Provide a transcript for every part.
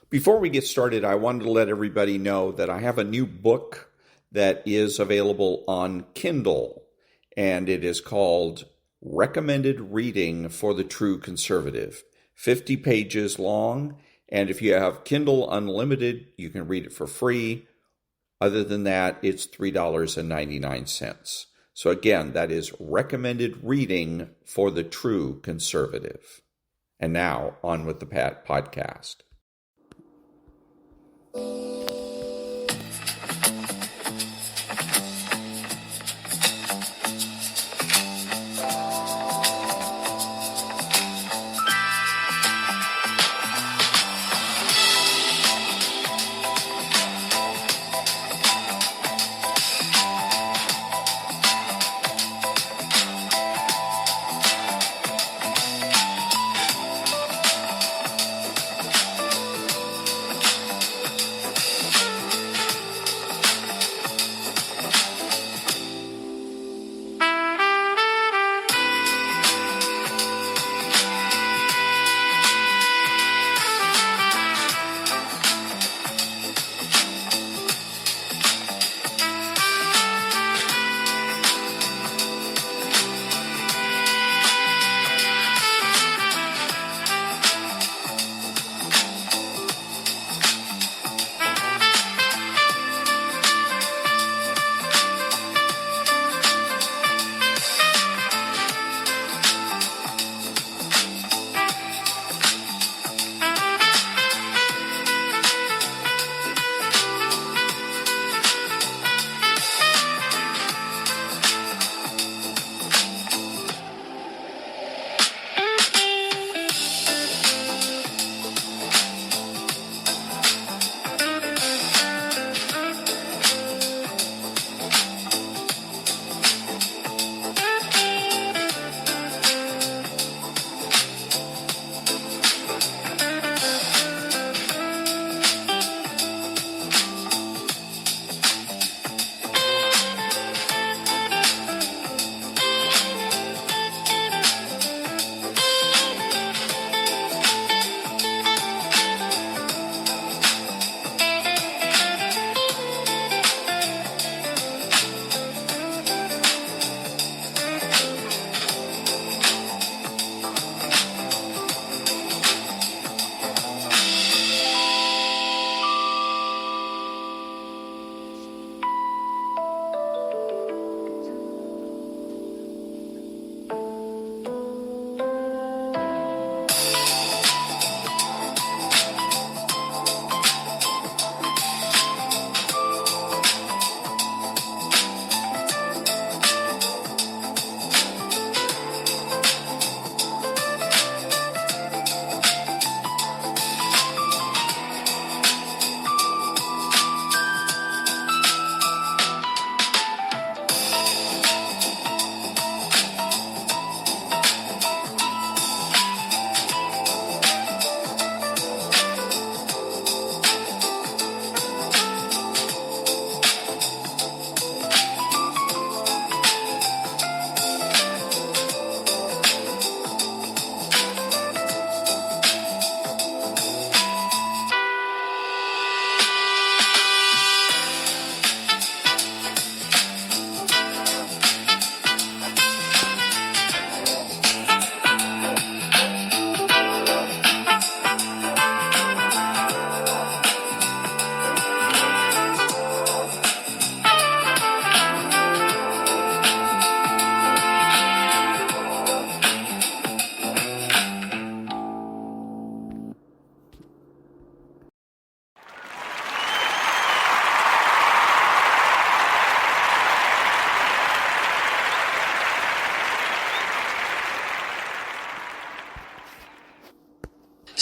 Before we get started, I wanted to let everybody know that I have a new book that is available on Kindle, and it is called Recommended Reading for the True Conservative. 50 pages long, and if you have Kindle Unlimited, you can read it for free. Other than that, it's $3.99. So again, that is Recommended Reading for the True Conservative. And now, on with the podcast.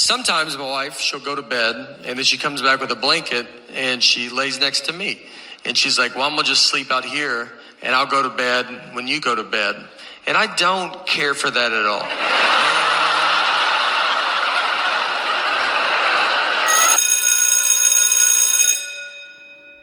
Sometimes my wife, she'll go to bed and then she comes back with a blanket and she lays next to me. And she's like, well, I'm going to just sleep out here and I'll go to bed when you go to bed. And I don't care for that at all.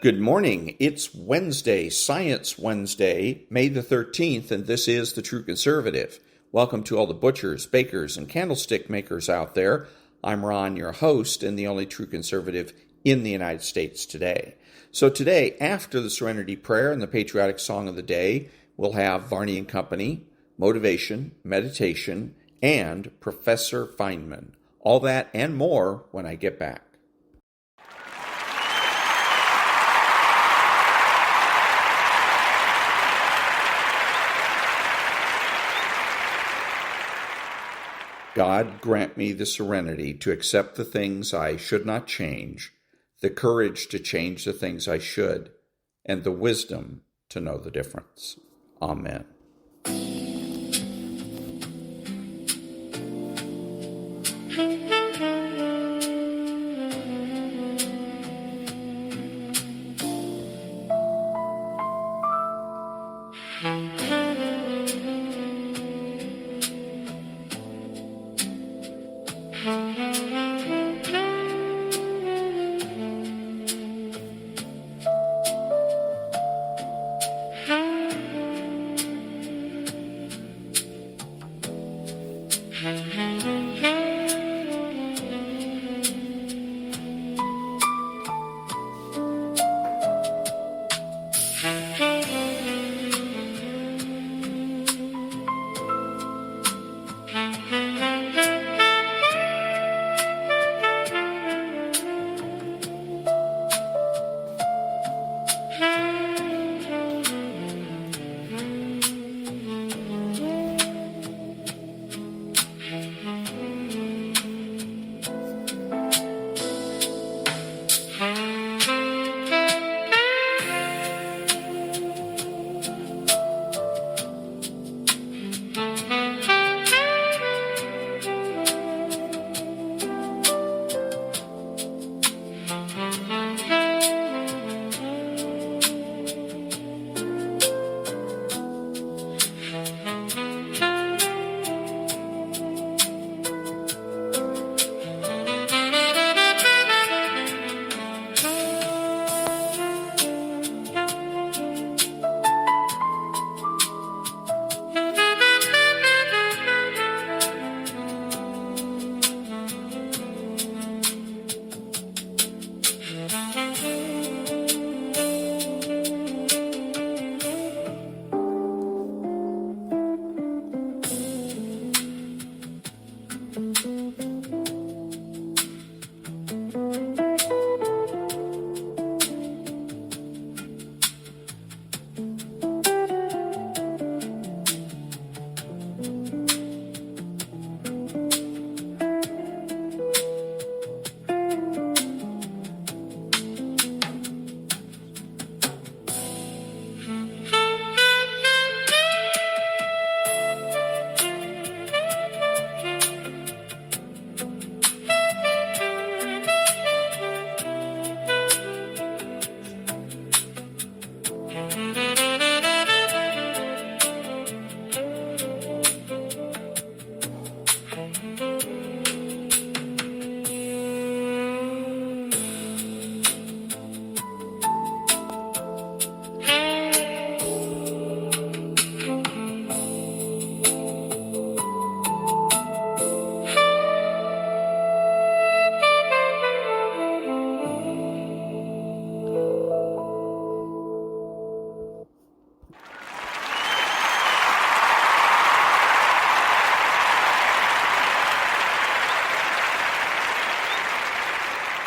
Good morning. It's Wednesday, Science Wednesday, May the 13th, and this is The True Conservative. Welcome to all the butchers, bakers, and candlestick makers out there. I'm Ron, your host and the only true conservative in the United States today. So today, after the Serenity Prayer and the patriotic song of the day, we'll have Varney and Company, motivation, meditation, and Professor Feynman. All that and more when I get back. God, grant me the serenity to accept the things I should not change, the courage to change the things I should, and the wisdom to know the difference. Amen.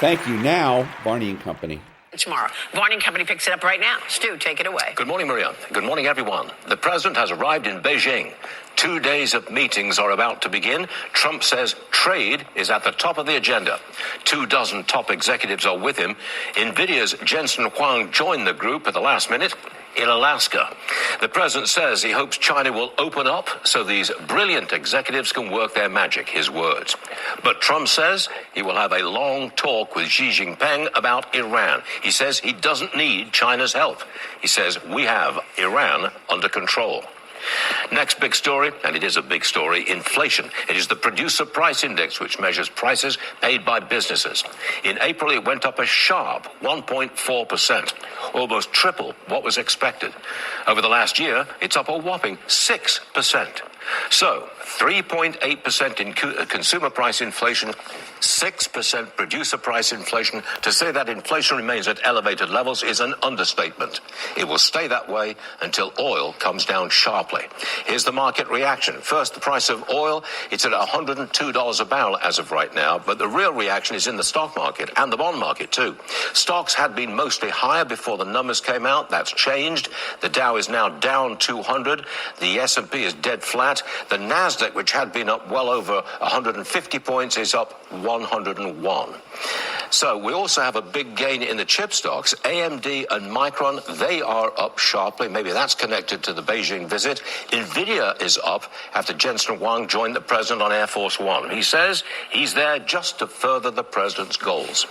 Thank you. Now, Varney and Company. Tomorrow. Varney and Company picks it up right now. Stu, take it away. Good morning, Maria. Good morning, everyone. The president has arrived in Beijing. 2 days of meetings are about to begin. Trump says trade is at the top of the agenda. 24 top executives are with him. NVIDIA's Jensen Huang joined the group at the last minute in Alaska. The president says he hopes China will open up so these brilliant executives can work their magic, his words. But Trump says he will have a long talk with Xi Jinping about Iran. He says he doesn't need China's help. He says we have Iran under control. Next big story, and it is a big story, inflation. It is the producer price index, which measures prices paid by businesses. In April, it went up a sharp 1.4%, almost triple what was expected. Over the last year, it's up a whopping 6%. So, 3.8% in consumer price inflation 6% producer price inflation. To say that inflation remains at elevated levels is an understatement. It will stay that way until oil comes down sharply. Here's the market reaction. First, the price of oil, it's at $102 a barrel as of right now, but the real reaction is in the stock market and the bond market too. Stocks had been mostly higher before the numbers came out. That's changed. The Dow is now down 200. The S&P is dead flat. The Nasdaq, which had been up well over 150 points, is up 101. So we also have a big gain in the chip stocks. AMD and Micron, they are up sharply. Maybe that's connected to the Beijing visit. Nvidia is up after Jensen Huang joined the president on Air Force One. He says he's there just to further the president's goals.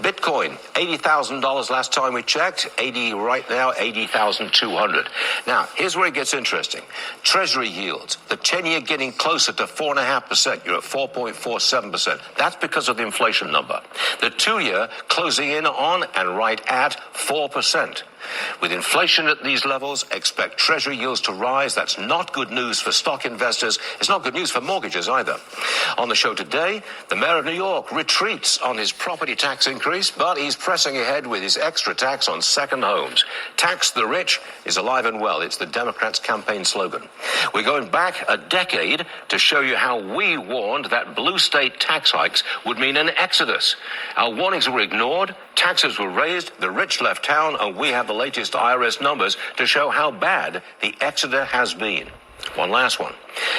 Bitcoin, $80,000 last time we checked. 80 right now, 80,200. Now, here's where it gets interesting. Treasury yields, the 10-year getting closer to 4.5%. You're at 4.47%. That's because of the inflation number. The 2-year closing in on and right at 4%. With inflation at these levels, expect Treasury yields to rise. That's not good news for stock investors. It's not good news for mortgages either. On the show today, the mayor of New York retreats on his property tax increase, but he's pressing ahead with his extra tax on second homes. Tax the rich is alive and well. It's the Democrats' campaign slogan. We're going back a decade to show you how we warned that blue state tax hikes would mean an exodus. Our warnings were ignored, taxes were raised, the rich left town, and we have the latest IRS numbers to show how bad the exodus has been. One last one.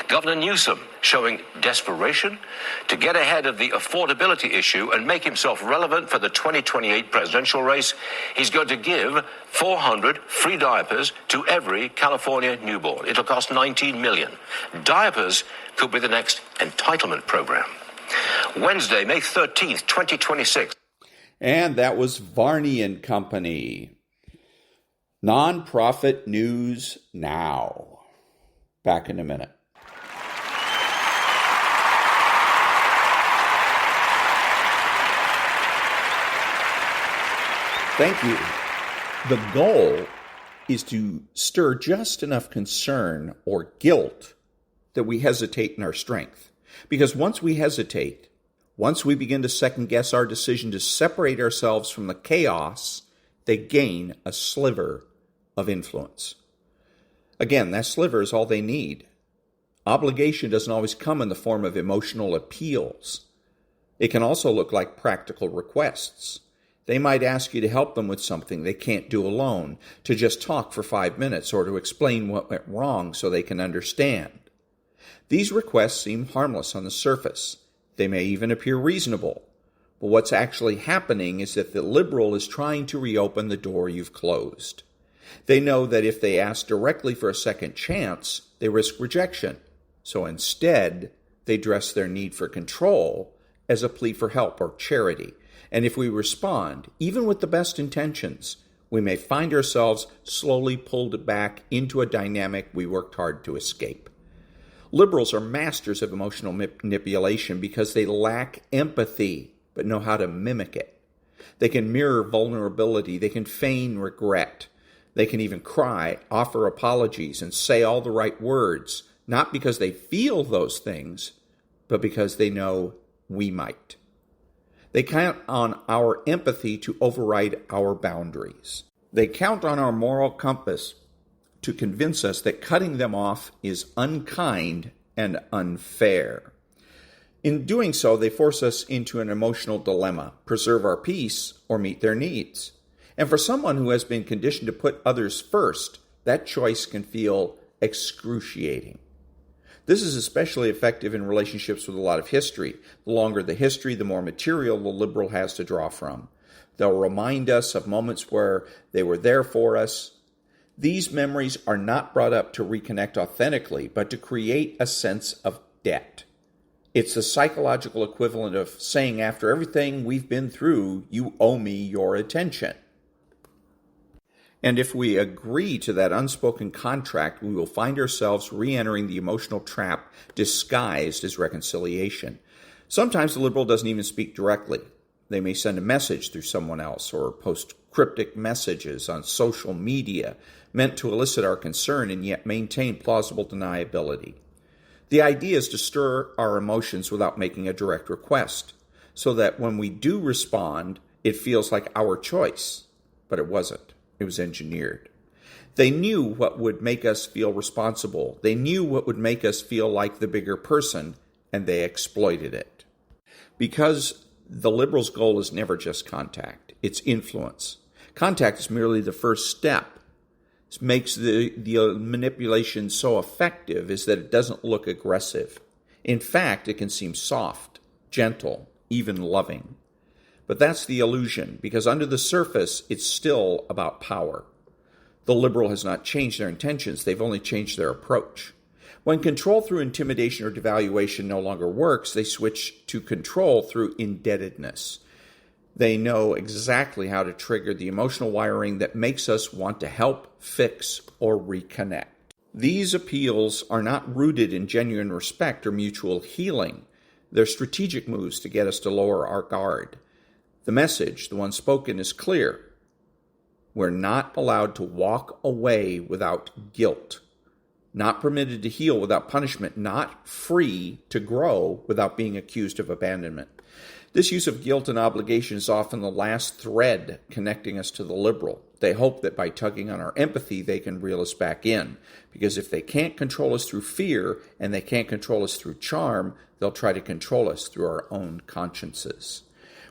Governor Newsom showing desperation to get ahead of the affordability issue and make himself relevant for the 2028 presidential race. He's going to give 400 free diapers to every California newborn. It'll cost $19 million. Diapers could be the next entitlement program. Wednesday, May 13th, 2026. And that was Varney and Company. Nonprofit news now. Back in a minute. Thank you. The goal is to stir just enough concern or guilt that we hesitate in our strength. Because once we hesitate, once we begin to second guess our decision to separate ourselves from the chaos, they gain a sliver of influence. Again, that sliver is all they need. Obligation doesn't always come in the form of emotional appeals. It can also look like practical requests. They might ask you to help them with something they can't do alone, to just talk for 5 minutes or to explain what went wrong so they can understand. These requests seem harmless on the surface. They may even appear reasonable. But what's actually happening is that the liberal is trying to reopen the door you've closed. They know that if they ask directly for a second chance, they risk rejection. So instead, they dress their need for control as a plea for help or charity. And if we respond, even with the best intentions, we may find ourselves slowly pulled back into a dynamic we worked hard to escape. Liberals are masters of emotional manipulation because they lack empathy, but know how to mimic it. They can mirror vulnerability. They can feign regret. They can even cry, offer apologies, and say all the right words, not because they feel those things, but because they know we might. They count on our empathy to override our boundaries. They count on our moral compass to convince us that cutting them off is unkind and unfair. In doing so, they force us into an emotional dilemma, preserve our peace or meet their needs. And for someone who has been conditioned to put others first, that choice can feel excruciating. This is especially effective in relationships with a lot of history. The longer the history, the more material the liberal has to draw from. They'll remind us of moments where they were there for us. These memories are not brought up to reconnect authentically, but to create a sense of debt. It's the psychological equivalent of saying after everything we've been through, you owe me your attention. And if we agree to that unspoken contract, we will find ourselves re-entering the emotional trap disguised as reconciliation. Sometimes the liberal doesn't even speak directly. They may send a message through someone else or post cryptic messages on social media meant to elicit our concern and yet maintain plausible deniability. The idea is to stir our emotions without making a direct request. so that when we do respond, it feels like our choice. But it wasn't. It was engineered. They knew what would make us feel responsible. They knew what would make us feel like the bigger person, and they exploited it. Because the liberals' goal is never just contact, it's influence. Contact is merely the first step. What makes the manipulation so effective is that it doesn't look aggressive. In fact, it can seem soft, gentle, even loving. But that's the illusion, because under the surface, it's still about power. The liberal has not changed their intentions, they've only changed their approach. When control through intimidation or devaluation no longer works, they switch to control through indebtedness. They know exactly how to trigger the emotional wiring that makes us want to help, fix, or reconnect. These appeals are not rooted in genuine respect or mutual healing. They're strategic moves to get us to lower our guard. The message, the one spoken, is clear. We're not allowed to walk away without guilt, not permitted to heal without punishment, not free to grow without being accused of abandonment. This use of guilt and obligation is often the last thread connecting us to the liberal. They hope that by tugging on our empathy, they can reel us back in. Because if they can't control us through fear and they can't control us through charm, they'll try to control us through our own consciences.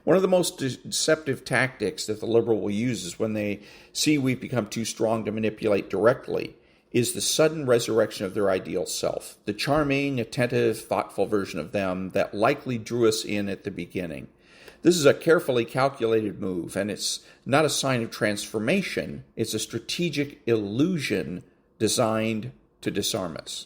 One of the most deceptive tactics that the liberal will use is when they see we've become too strong to manipulate directly, is the sudden resurrection of their ideal self, the charming, attentive, thoughtful version of them that likely drew us in at the beginning. This is a carefully calculated move, and it's not a sign of transformation. It's a strategic illusion designed to disarm us.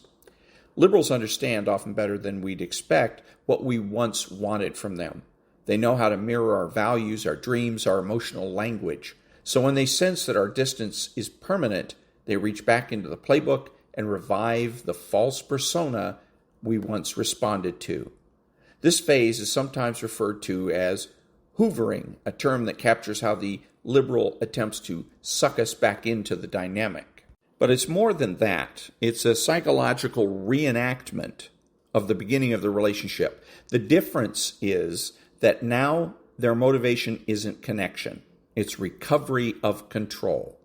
Liberals understand, often better than we'd expect, what we once wanted from them. They know how to mirror our values, our dreams, our emotional language. So when they sense that our distance is permanent, they reach back into the playbook and revive the false persona we once responded to. This phase is sometimes referred to as hoovering, a term that captures how the liberal attempts to suck us back into the dynamic. But it's more than that. It's a psychological reenactment of the beginning of the relationship. The difference is that now their motivation isn't connection. It's recovery of control.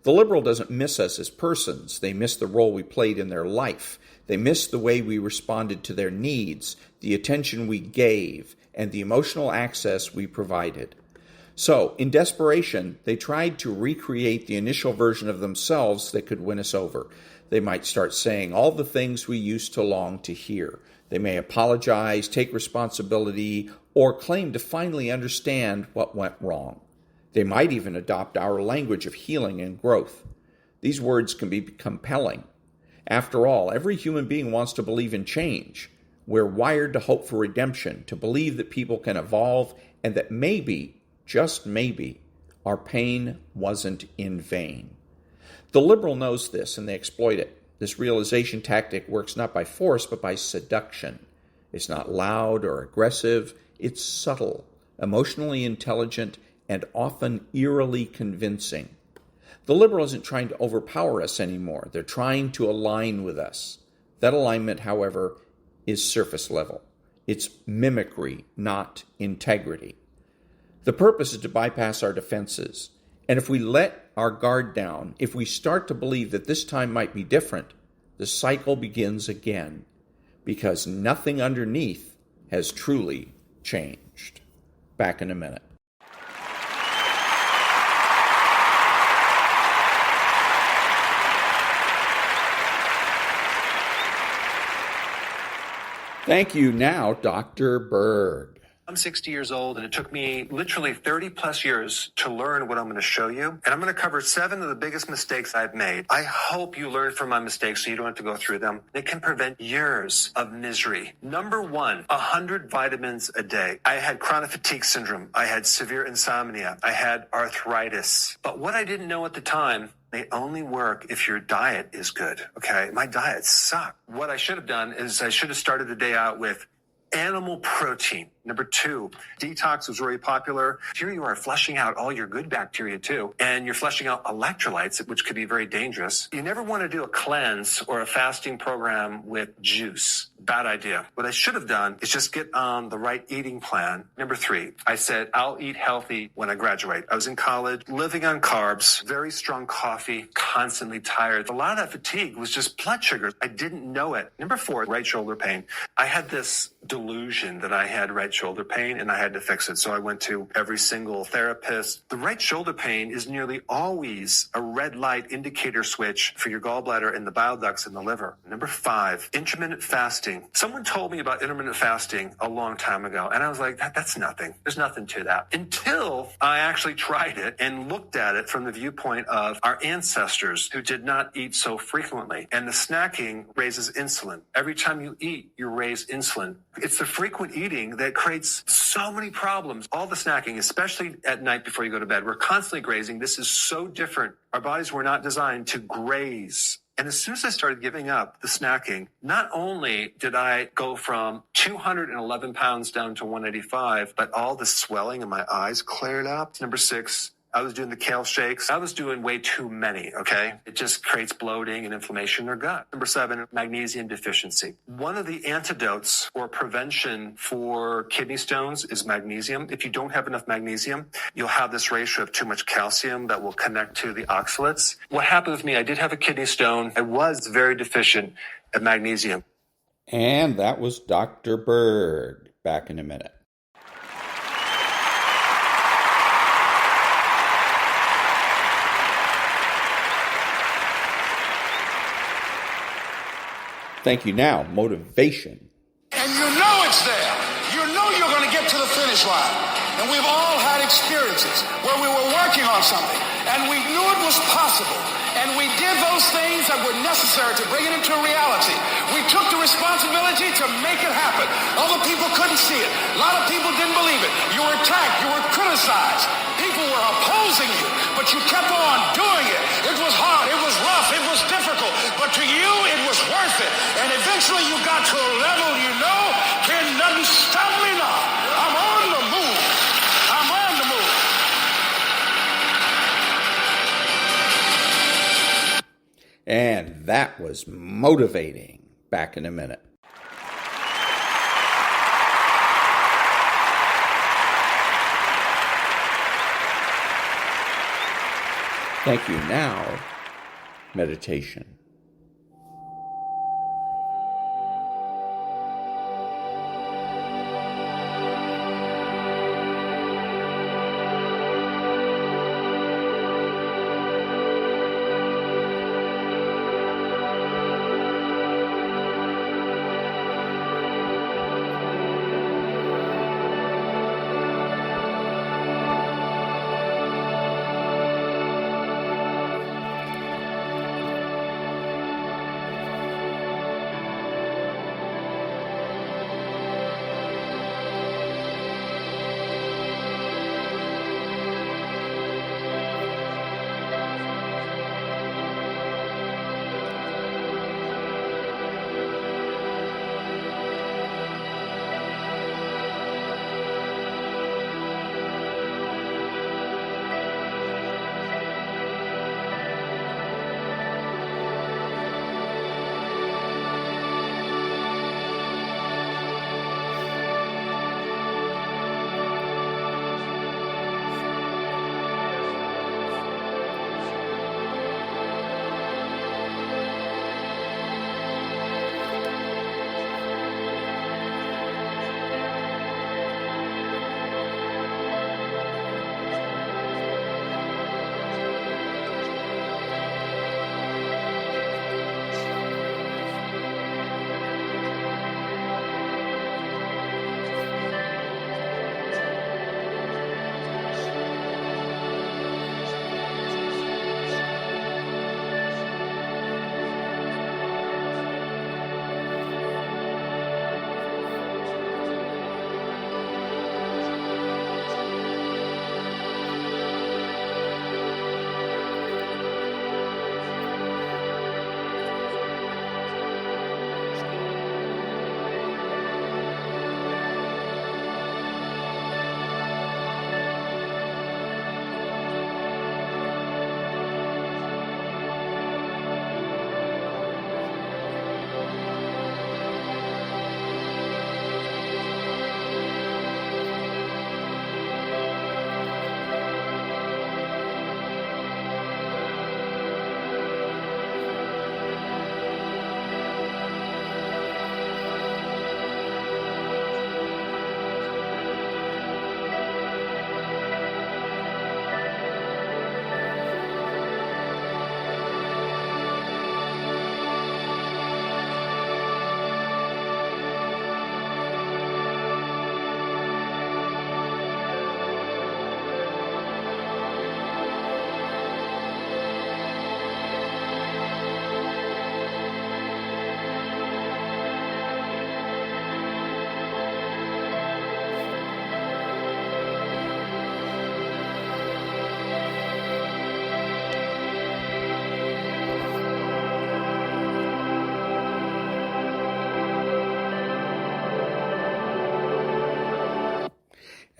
The liberal doesn't miss us as persons. They miss the role we played in their life. They miss the way we responded to their needs, the attention we gave, and the emotional access we provided. So, in desperation, they tried to recreate the initial version of themselves that could win us over. They might start saying all the things we used to long to hear. They may apologize, take responsibility, or claim to finally understand what went wrong. They might even adopt our language of healing and growth. These words can be compelling. After all, every human being wants to believe in change. We're wired to hope for redemption, to believe that people can evolve, and that maybe, just maybe, our pain wasn't in vain. The liberal knows this, and they exploit it. This realization tactic works not by force, but by seduction. It's not loud or aggressive. It's subtle, emotionally intelligent, and often eerily convincing. The liberal isn't trying to overpower us anymore. They're trying to align with us. That alignment, however, is surface level. It's mimicry, not integrity. The purpose is to bypass our defenses. And if we let our guard down, if we start to believe that this time might be different, the cycle begins again, because nothing underneath has truly changed. Back in a minute. Thank you now, Dr. Berg. I'm 60 years old, and it took me literally 30 plus years to learn what I'm going to show you. And I'm going to cover 7 of the biggest mistakes I've made. I hope you learn from my mistakes so you don't have to go through them. It can prevent years of misery. Number 1, 100 vitamins a day. I had chronic fatigue syndrome. I had severe insomnia. I had arthritis. But what I didn't know at the time, they only work if your diet is good, okay? My diet sucked. What I should have done is I should have started the day out with animal protein. Number 2, detox was really popular. Here you are flushing out all your good bacteria too, and you're flushing out electrolytes, which could be very dangerous. You never want to do a cleanse or a fasting program with juice. Bad idea. What I should have done is just get on the right eating plan. Number 3, I said, I'll eat healthy when I graduate. I was in college, living on carbs, very strong coffee, constantly tired. A lot of that fatigue was just blood sugar. I didn't know it. Number 4, right shoulder pain. I had this delusion that I had right shoulder pain and I had to fix it. So I went to every single therapist. The right shoulder pain is nearly always a red light indicator switch for your gallbladder and the bile ducts in the liver. Number 5, intermittent fasting. Someone told me about intermittent fasting a long time ago, and I was like, that's nothing. There's nothing to that. Until I actually tried it and looked at it from the viewpoint of our ancestors who did not eat so frequently. And the snacking raises insulin. Every time you eat, you raise insulin. It's the frequent eating that creates so many problems. All the snacking, especially at night before you go to bed, we're constantly grazing. This is so different. Our bodies were not designed to graze. And as soon as I started giving up the snacking, not only did I go from 211 pounds down to 185, but all the swelling in my eyes cleared up. Number 6, I was doing the kale shakes. I was doing way too many, okay? It just creates bloating and inflammation in their gut. Number 7, magnesium deficiency. One of the antidotes or prevention for kidney stones is magnesium. If you don't have enough magnesium, you'll have this ratio of too much calcium that will connect to the oxalates. What happened with me, I did have a kidney stone. I was very deficient at magnesium. And that was Dr. Berg. Back in a minute. Thank you. Now, motivation. And you know it's there. You know you're going to get to the finish line. And we've all had experiences where we were working on something and we knew it was possible. And we did those things that were necessary to bring it into reality. We took the responsibility to make it happen. Other people couldn't see it. A lot of people didn't believe it. You were attacked. You were criticized. People were opposing you, but you kept on doing it. It was hard. It was rough. It was difficult. But to you, it was worth it. And eventually you got to a level you know, can nothing stop me now. I'm on the move. I'm on the move. And that was motivating. Back in a minute. Thank you. Now, meditation.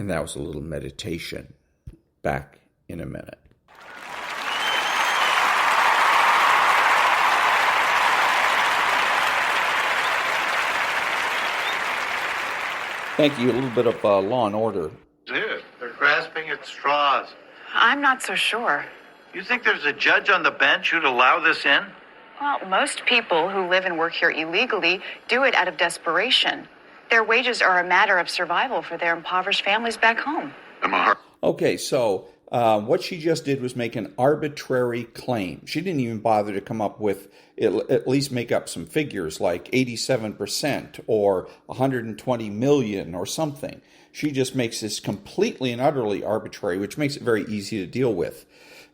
And that was a little meditation. Back in a minute. Thank you. A little bit of law and order. They're grasping at straws. I'm not so sure. You think there's a judge on the bench who'd allow this in? Well, most people who live and work here illegally do it out of desperation. Their wages are a matter of survival for their impoverished families back home. Okay, so what she just did was make an arbitrary claim. She didn't even bother to come up with, at least make up some figures like 87% or 120 million or something. She just makes this completely and utterly arbitrary, which makes it very easy to deal with.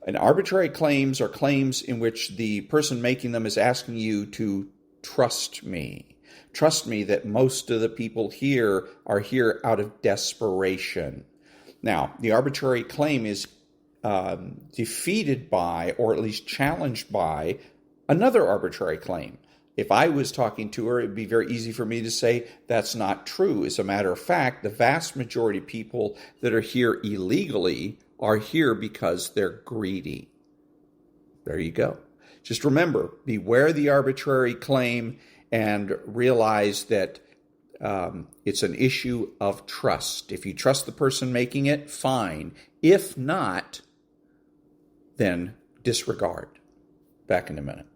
And arbitrary claims are claims in which the person making them is asking you to trust me. Trust me that most of the people here are here out of desperation. Now, the arbitrary claim is defeated by, or at least challenged by, another arbitrary claim. If I was talking to her, it'd be very easy for me to say that's not true. As a matter of fact, the vast majority of people that are here illegally are here because they're greedy. There you go. Just remember, beware the arbitrary claim and realize that it's an issue of trust. If you trust the person making it, fine. If not, then disregard. Back in a minute.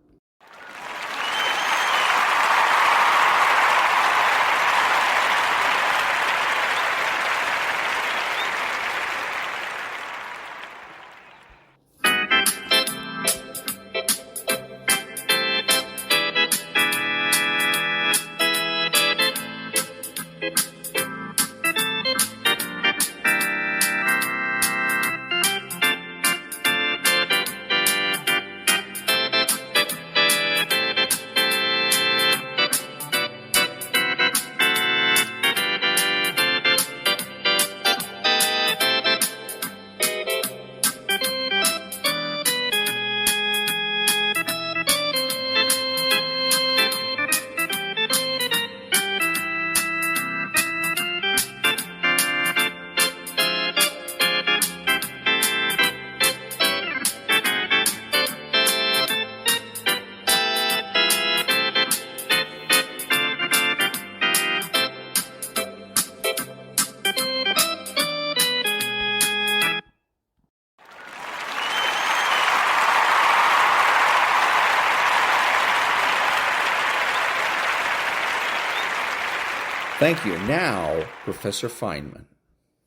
Thank you. Now, Professor Feynman.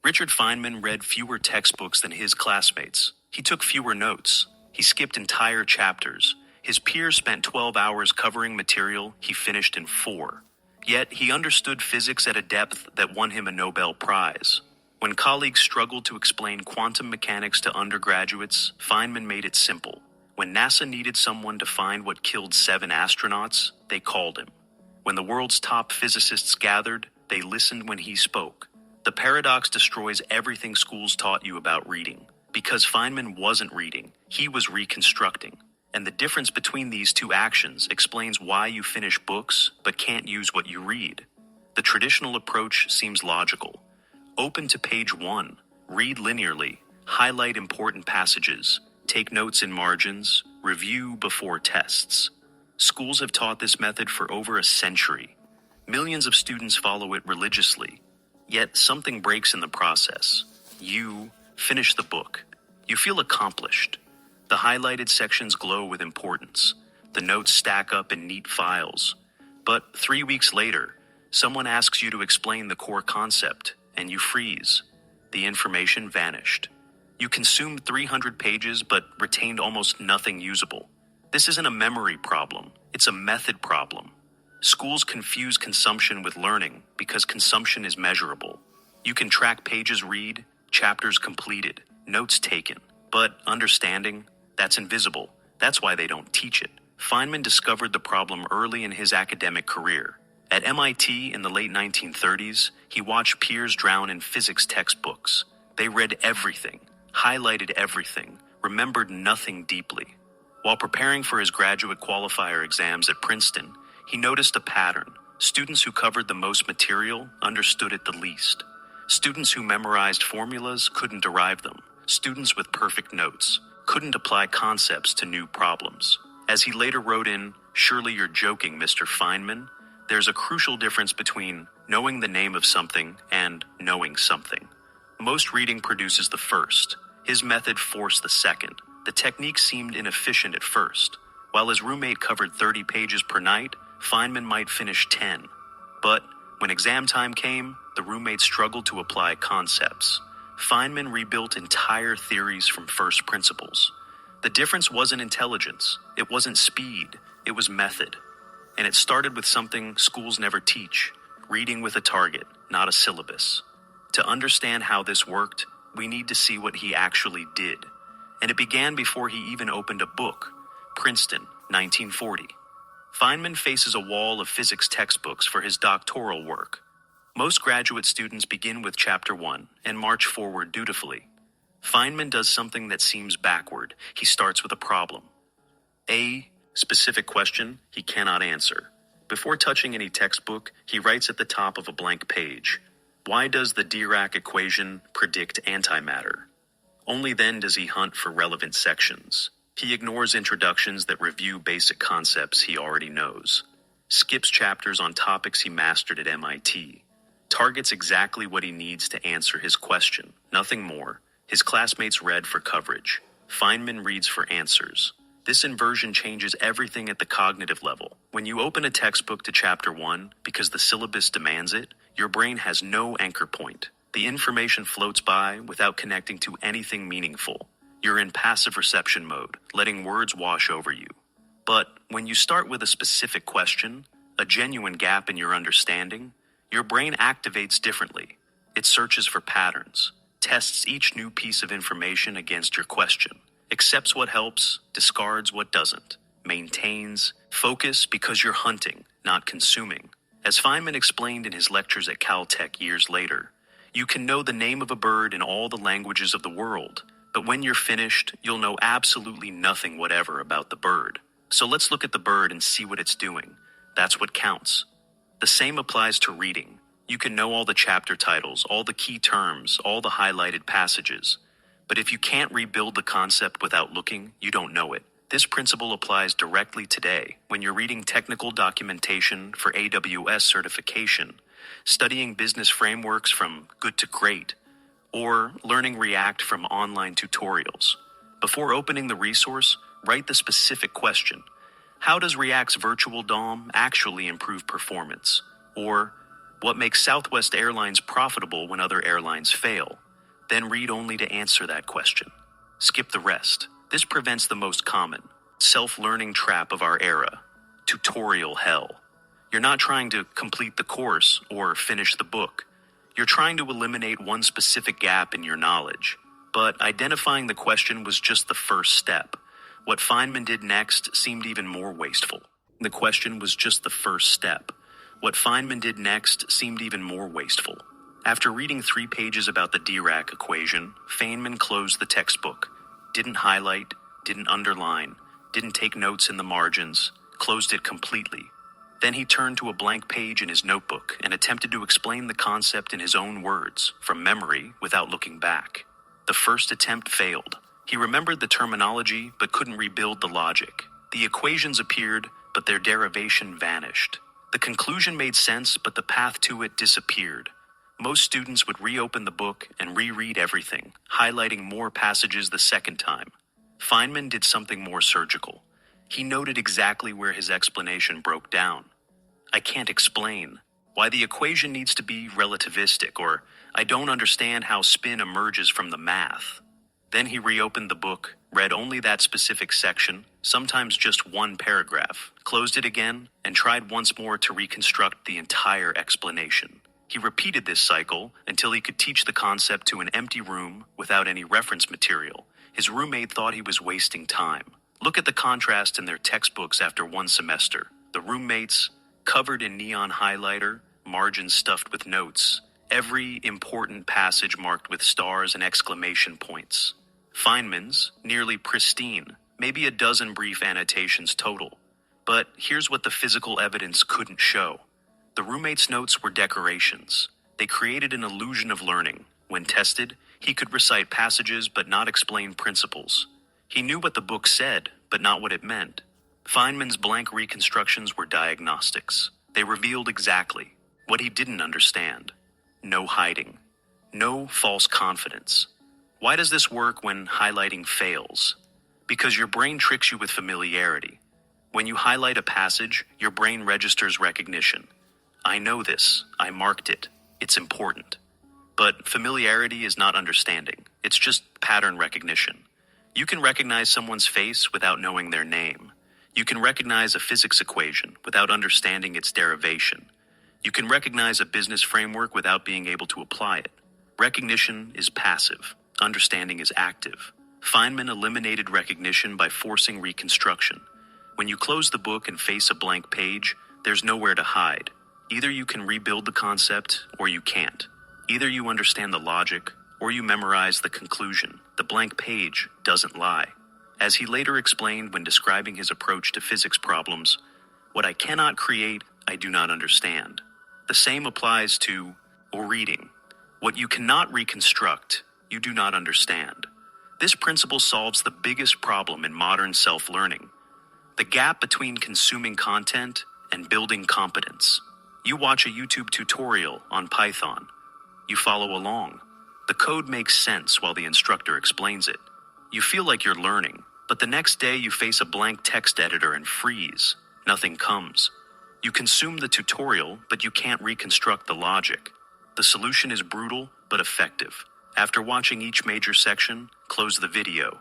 Richard Feynman read fewer textbooks than his classmates. He took fewer notes. He skipped entire chapters. His peers spent 12 hours covering material he finished in 4. Yet he understood physics at a depth that won him a Nobel Prize. When colleagues struggled to explain quantum mechanics to undergraduates, Feynman made it simple. When NASA needed someone to find what killed 7 astronauts, they called him. When the world's top physicists gathered, they listened when he spoke. The paradox destroys everything schools taught you about reading. Because Feynman wasn't reading, he was reconstructing. And the difference between these two actions explains why you finish books but can't use what you read. The traditional approach seems logical. Open to page 1, read linearly, highlight important passages, take notes in margins, review before tests. Schools have taught this method for over a century. Millions of students follow it religiously. Yet something breaks in the process. You finish the book. You feel accomplished. The highlighted sections glow with importance. The notes stack up in neat files. But 3 weeks later, someone asks you to explain the core concept, and you freeze. The information vanished. You consumed 300 pages but retained almost nothing usable. This isn't a memory problem, it's a method problem. Schools confuse consumption with learning because consumption is measurable. You can track pages read, chapters completed, notes taken. But understanding, that's invisible. That's why they don't teach it. Feynman discovered the problem early in his academic career. At MIT in the late 1930s, he watched peers drown in physics textbooks. They read everything, highlighted everything, remembered nothing deeply. While preparing for his graduate qualifier exams at Princeton, he noticed a pattern. Students who covered the most material understood it the least. Students who memorized formulas couldn't derive them. Students with perfect notes couldn't apply concepts to new problems. As he later wrote in, "Surely you're joking, Mr. Feynman," there's a crucial difference between knowing the name of something and knowing something. Most reading produces the first. His method forced the second. The technique seemed inefficient at first. While his roommate covered 30 pages per night, Feynman might finish 10. But when exam time came, the roommate struggled to apply concepts. Feynman rebuilt entire theories from first principles. The difference wasn't intelligence, it wasn't speed, it was method. And it started with something schools never teach: reading with a target, not a syllabus. To understand how this worked, we need to see what he actually did. And it began before he even opened a book. Princeton, 1940. Feynman faces a wall of physics textbooks for his doctoral work. Most graduate students begin with Chapter 1 and march forward dutifully. Feynman does something that seems backward. He starts with a problem. A specific question he cannot answer. Before touching any textbook, he writes at the top of a blank page, "Why does the Dirac equation predict antimatter?" Only then does he hunt for relevant sections. He ignores introductions that review basic concepts he already knows, skips chapters on topics he mastered at MIT, targets exactly what he needs to answer his question, nothing more. His classmates read for coverage. Feynman reads for answers. This inversion changes everything at the cognitive level. When you open a textbook to Chapter 1, because the syllabus demands it, your brain has no anchor point. The information floats by without connecting to anything meaningful. You're in passive reception mode, letting words wash over you. But when you start with a specific question, a genuine gap in your understanding, your brain activates differently. It searches for patterns, tests each new piece of information against your question, accepts what helps, discards what doesn't, maintains focus because you're hunting, not consuming. As Feynman explained in his lectures at Caltech years later, you can know the name of a bird in all the languages of the world, but when you're finished, you'll know absolutely nothing whatever about the bird. So let's look at the bird and see what it's doing. That's what counts. The same applies to reading. You can know all the chapter titles, all the key terms, all the highlighted passages. But if you can't rebuild the concept without looking, you don't know it. This principle applies directly today when you're reading technical documentation for AWS certification, studying business frameworks from good to great, or learning React from online tutorials. Before opening the resource, write the specific question. How does React's virtual DOM actually improve performance? Or, what makes Southwest Airlines profitable when other airlines fail? Then read only to answer that question. Skip the rest. This prevents the most common self-learning trap of our era: tutorial hell. You're not trying to complete the course or finish the book. You're trying to eliminate one specific gap in your knowledge. But identifying the question was just the first step. What Feynman did next seemed even more wasteful. The question was just the first step. What Feynman did next seemed even more wasteful. After reading 3 pages about the Dirac equation, Feynman closed the textbook, didn't highlight, didn't underline, didn't take notes in the margins, closed it completely. Then he turned to a blank page in his notebook and attempted to explain the concept in his own words, from memory, without looking back. The first attempt failed. He remembered the terminology, but couldn't rebuild the logic. The equations appeared, but their derivation vanished. The conclusion made sense, but the path to it disappeared. Most students would reopen the book and reread everything, highlighting more passages the second time. Feynman did something more surgical. He noted exactly where his explanation broke down. I can't explain why the equation needs to be relativistic, or I don't understand how spin emerges from the math. Then he reopened the book, read only that specific section, sometimes just one paragraph, closed it again, and tried once more to reconstruct the entire explanation. He repeated this cycle until he could teach the concept to an empty room without any reference material. His roommate thought he was wasting time. Look at the contrast in their textbooks after one semester. The roommates, covered in neon highlighter, margins stuffed with notes, every important passage marked with stars and exclamation points. Feynman's, nearly pristine, maybe a dozen brief annotations total. But here's what the physical evidence couldn't show. The roommates' notes were decorations. They created an illusion of learning. When tested, he could recite passages but not explain principles. He knew what the book said, but not what it meant. Feynman's blank reconstructions were diagnostics. They revealed exactly what he didn't understand. No hiding. No false confidence. Why does this work when highlighting fails? Because your brain tricks you with familiarity. When you highlight a passage, your brain registers recognition. I know this. I marked it. It's important. But familiarity is not understanding. It's just pattern recognition. You can recognize someone's face without knowing their name. You can recognize a physics equation without understanding its derivation. You can recognize a business framework without being able to apply it. Recognition is passive. Understanding is active. Feynman eliminated recognition by forcing reconstruction. When you close the book and face a blank page, there's nowhere to hide. Either you can rebuild the concept, or you can't. Either you understand the logic, or you memorize the conclusion. The blank page doesn't lie. As he later explained when describing his approach to physics problems, what I cannot create, I do not understand. The same applies to reading. What you cannot reconstruct, you do not understand. This principle solves the biggest problem in modern self-learning: the gap between consuming content and building competence. You watch a YouTube tutorial on Python. You follow along. The code makes sense while the instructor explains it. You feel like you're learning, but the next day you face a blank text editor and freeze. Nothing comes. You consume the tutorial, but you can't reconstruct the logic. The solution is brutal, but effective. After watching each major section, close the video.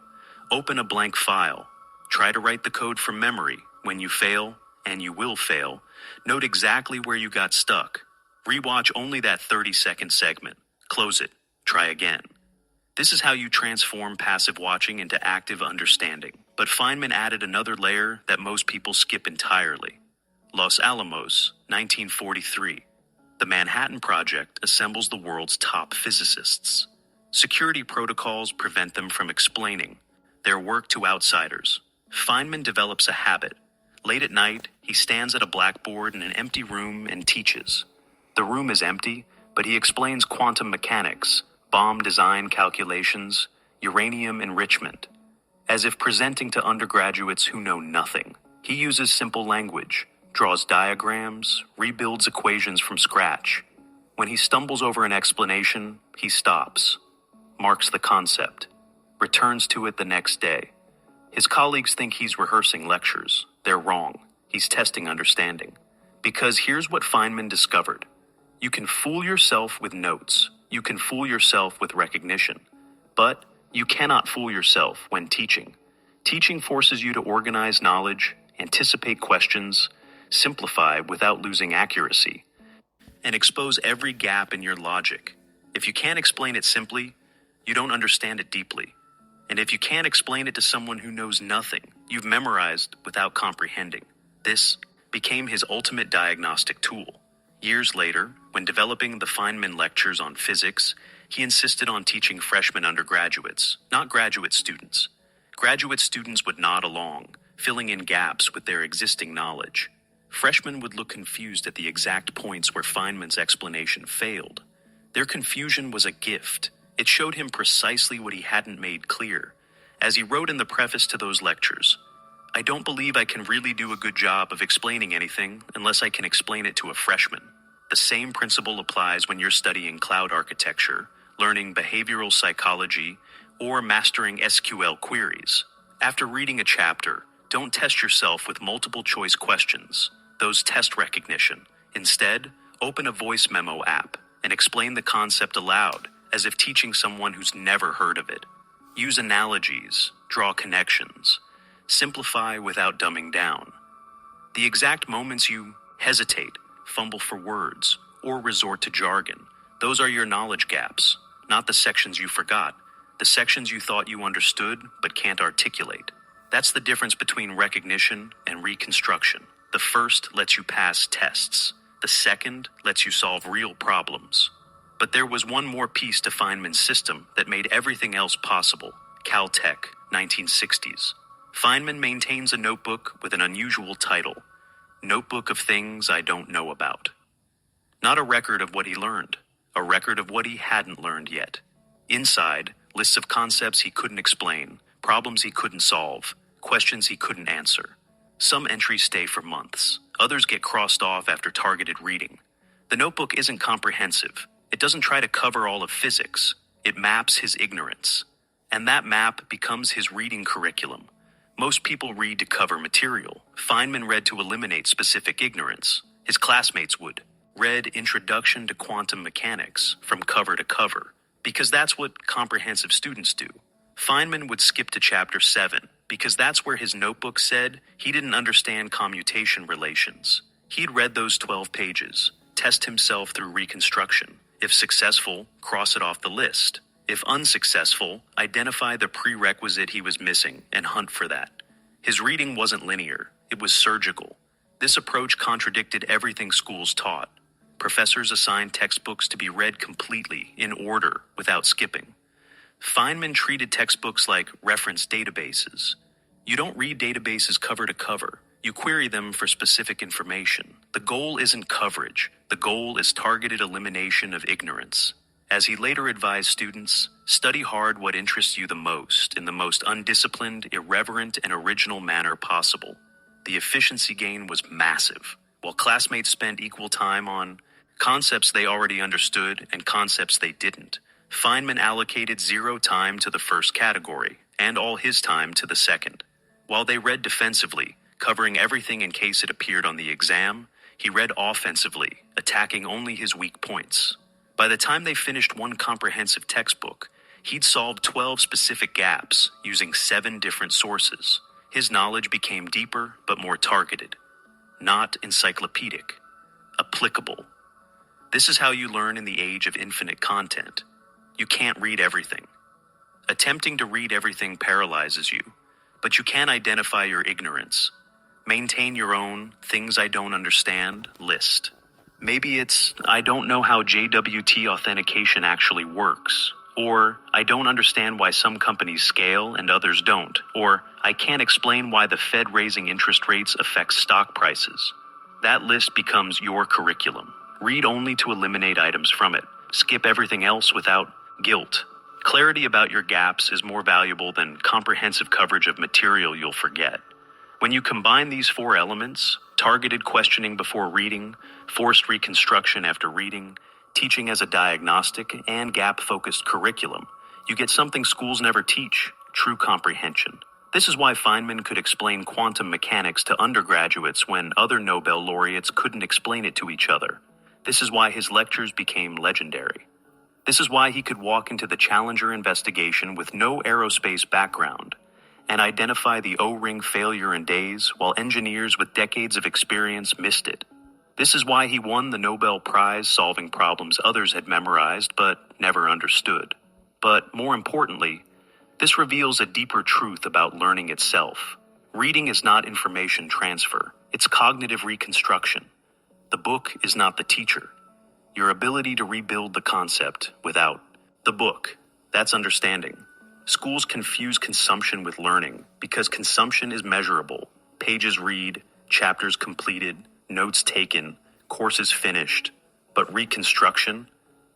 Open a blank file. Try to write the code from memory. When you fail, and you will fail, note exactly where you got stuck. Rewatch only that 30-second segment. Close it. Try again. This is how you transform passive watching into active understanding. But Feynman added another layer that most people skip entirely. Los Alamos, 1943. The Manhattan Project assembles the world's top physicists. Security protocols prevent them from explaining their work to outsiders. Feynman develops a habit. Late at night, he stands at a blackboard in an empty room and teaches. The room is empty, but he explains quantum mechanics, bomb design calculations, uranium enrichment, as if presenting to undergraduates who know nothing. He uses simple language, draws diagrams, rebuilds equations from scratch. When he stumbles over an explanation, he stops, marks the concept, returns to it the next day. His colleagues think he's rehearsing lectures. They're wrong. He's testing understanding. Because here's what Feynman discovered. You can fool yourself with notes. You can fool yourself with recognition. But you cannot fool yourself when teaching. Teaching forces you to organize knowledge, anticipate questions, simplify without losing accuracy, and expose every gap in your logic. If you can't explain it simply, you don't understand it deeply. And if you can't explain it to someone who knows nothing, you've memorized without comprehending. This became his ultimate diagnostic tool. Years later, when developing the Feynman lectures on physics, he insisted on teaching freshman undergraduates, not graduate students. Graduate students would nod along, filling in gaps with their existing knowledge. Freshmen would look confused at the exact points where Feynman's explanation failed. Their confusion was a gift. It showed him precisely what he hadn't made clear. As he wrote in the preface to those lectures, I don't believe I can really do a good job of explaining anything unless I can explain it to a freshman. The same principle applies when you're studying cloud architecture, learning behavioral psychology, or mastering SQL queries. After reading a chapter, don't test yourself with multiple choice questions. Those test recognition. Instead, open a voice memo app and explain the concept aloud, as if teaching someone who's never heard of it. Use analogies, draw connections, simplify without dumbing down. The exact moments you hesitate, fumble for words, or resort to jargon, those are your knowledge gaps, not the sections you forgot, the sections you thought you understood but can't articulate. That's the difference between recognition and reconstruction. The first lets you pass tests. The second lets you solve real problems. But there was one more piece to Feynman's system that made everything else possible. Caltech, 1960s. Feynman maintains a notebook with an unusual title, Notebook of Things I Don't Know About. Not a record of what he learned, a record of what he hadn't learned yet. Inside, lists of concepts he couldn't explain, problems he couldn't solve, questions he couldn't answer. Some entries stay for months. Others get crossed off after targeted reading. The notebook isn't comprehensive. It doesn't try to cover all of physics. It maps his ignorance. And that map becomes his reading curriculum. Most people read to cover material. Feynman read to eliminate specific ignorance. His classmates would. Read Introduction to Quantum Mechanics from cover to cover, because that's what comprehensive students do. Feynman would skip to chapter 7, because that's where his notebook said he didn't understand commutation relations. He'd read those 12 pages, test himself through reconstruction. If successful, cross it off the list. If unsuccessful, identify the prerequisite he was missing and hunt for that. His reading wasn't linear, it was surgical. This approach contradicted everything schools taught. Professors assigned textbooks to be read completely, in order, without skipping. Feynman treated textbooks like reference databases. You don't read databases cover to cover. You query them for specific information. The goal isn't coverage. The goal is targeted elimination of ignorance. As he later advised students, study hard what interests you the most in the most undisciplined, irreverent, and original manner possible. The efficiency gain was massive. While classmates spent equal time on concepts they already understood and concepts they didn't, Feynman allocated 0 time to the first category and all his time to the second. While they read defensively, covering everything in case it appeared on the exam, he read offensively, attacking only his weak points. By the time they finished one comprehensive textbook, he'd solved 12 specific gaps using 7 different sources. His knowledge became deeper but more targeted. Not encyclopedic. Applicable. This is how you learn in the age of infinite content. You can't read everything. Attempting to read everything paralyzes you, but you can identify your ignorance. Maintain your own things I don't understand list. Maybe it's, I don't know how JWT authentication actually works. Or, I don't understand why some companies scale and others don't. Or, I can't explain why the Fed raising interest rates affects stock prices. That list becomes your curriculum. Read only to eliminate items from it. Skip everything else without guilt. Clarity about your gaps is more valuable than comprehensive coverage of material you'll forget. When you combine these 4 elements, targeted questioning before reading, forced reconstruction after reading, teaching as a diagnostic, and gap-focused curriculum, you get something schools never teach, true comprehension. This is why Feynman could explain quantum mechanics to undergraduates when other Nobel laureates couldn't explain it to each other. This is why his lectures became legendary. This is why he could walk into the Challenger investigation with no aerospace background and identify the O-ring failure in days while engineers with decades of experience missed it. This is why he won the Nobel Prize solving problems others had memorized but never understood. But more importantly, this reveals a deeper truth about learning itself. Reading is not information transfer. It's cognitive reconstruction. The book is not the teacher. Your ability to rebuild the concept without the book, that's understanding. Schools confuse consumption with learning because consumption is measurable. Pages read, chapters completed, notes taken, courses finished. But reconstruction,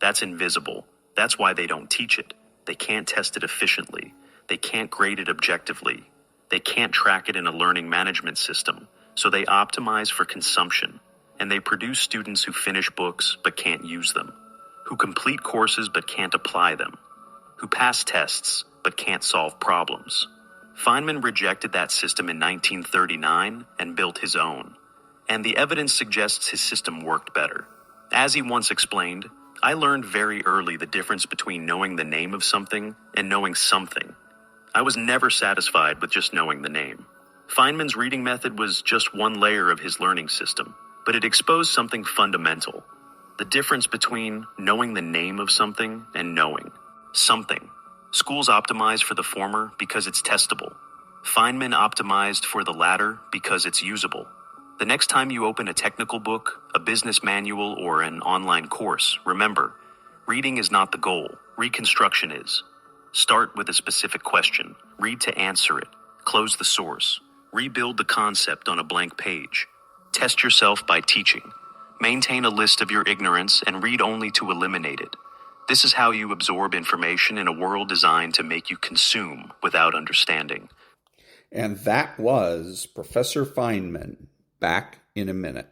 that's invisible. That's why they don't teach it. They can't test it efficiently. They can't grade it objectively. They can't track it in a learning management system. So they optimize for consumption. And they produce students who finish books but can't use them, who complete courses but can't apply them, who pass tests but can't solve problems. Feynman rejected that system in 1939 and built his own. And the evidence suggests his system worked better. As he once explained, I learned very early the difference between knowing the name of something and knowing something. I was never satisfied with just knowing the name. Feynman's reading method was just one layer of his learning system, but it exposed something fundamental. The difference between knowing the name of something and knowing something. Schools optimize for the former because it's testable. Feynman optimized for the latter because it's usable. The next time you open a technical book, a business manual, or an online course, remember, reading is not the goal. Reconstruction is. Start with a specific question. Read to answer it. Close the source. Rebuild the concept on a blank page. Test yourself by teaching. Maintain a list of your ignorance and read only to eliminate it. This is how you absorb information in a world designed to make you consume without understanding. And that was Professor Feynman. Back in a minute.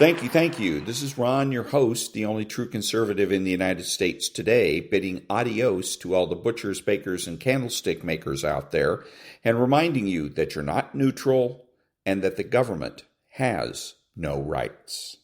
Thank you. This is Ron, your host, the only true conservative in the United States today, bidding adios to all the butchers, bakers, and candlestick makers out there, and reminding you that you're not neutral and that the government has no rights.